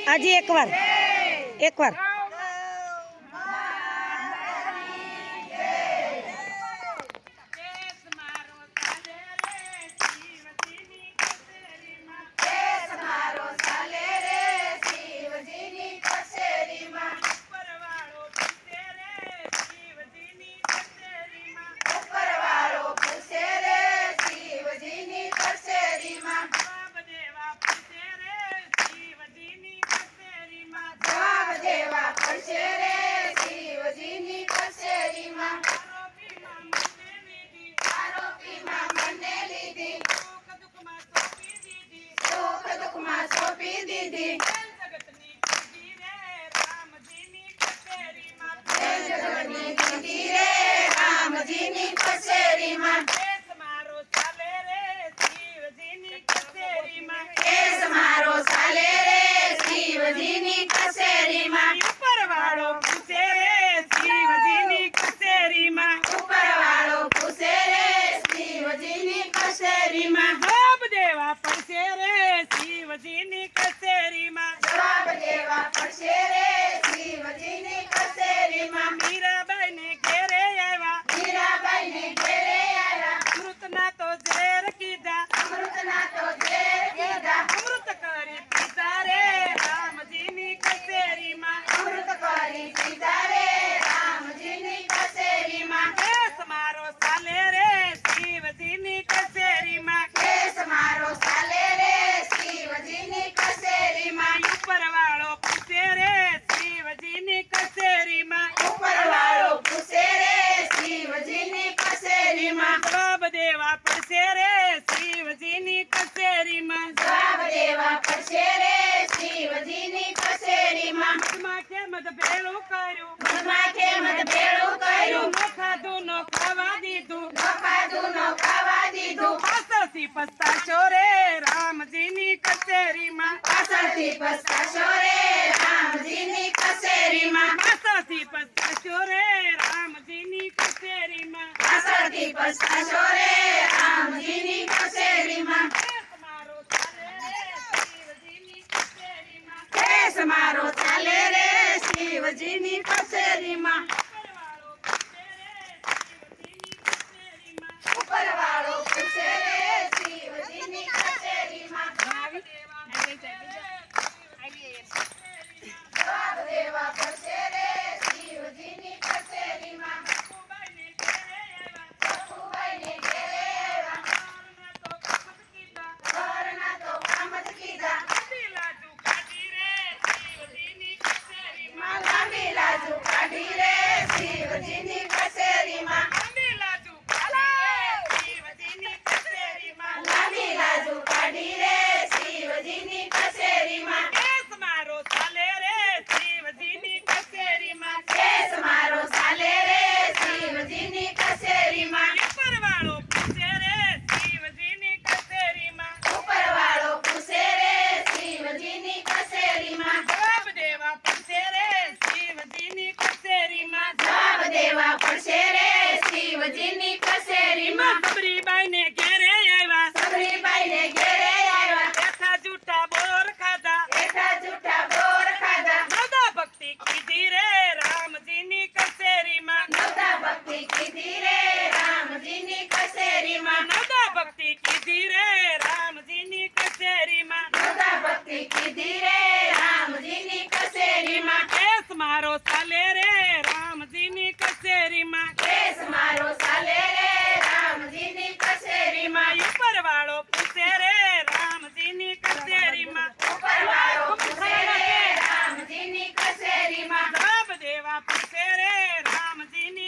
આજે એકવાર પસ્તાશો રે રામજીની કચેરીમાં પાછળથી પસ્તાશો રે રામજીની કચેરીમાં પાછળથી પસ્તાશો રે રામજીની કચેરીમાં પાછળથી પસ્તાશો રે રામજીની કચેરીમાં મારો ચાલે રે શિવજીની કચેરીમાં ઉપરવાળો પૂછે રે શિવજીની કચેરીમાં જવાબ દેવા પડશે રે શિવજીની કચેરીમાં સખુબાઈને ઘેરે આવ્યા ઘરના તો કામ જ કીધા લાંબી લાજુ કાઢી રે શિવજીની કચેરીમાં લાંબી લાજુ કાઢી રે શિવજીની કચેરીમાં કેસ મારો ચાલે રે શિવજીની કચેરીમાં કેસ મારો ચાલે રે શિવજીની કચેરીમાં ઉપરવાળો પૂછે રે શિવજીની કચેરીમાં ઉપરવાળો પૂછે રે શિવજીની કચેરીમાં જવાબ દેવા પડશે રે શિવજીની કચેરીમાં જવાબ દેવા પડશે રે શિવજીની કચેરીમાં સબરીબાઈને ઘેરે આવ્યા સબરીબાઈને ઘેરે આવ્યા એઠા જૂઠા બોર ખાધા એઠા જૂઠા બોર ખાધા નવદા ભક્તિ કીધી રે રામજીની કચેરીમાં નવદા ભક્તિ કીધી રે રામજીની કચેરીમાં નવદા ભક્તિ કીધી રે રામજીની કચેરીમાં નવદા ભક્તિ કીધી રે રામજીની કચેરીમાં કેસ મારો ચાલે રે રામજીની કચેરીમાં કેસ મારો ચાલે રે રામજીની કચેરીમાં ઉપરવાળો પૂછે રે રામજીની કચેરીમાં ઉપરવાળો પૂછે રે રામજીની કચેરીમાં જવાબ દેવા પૂછે રે રામજીની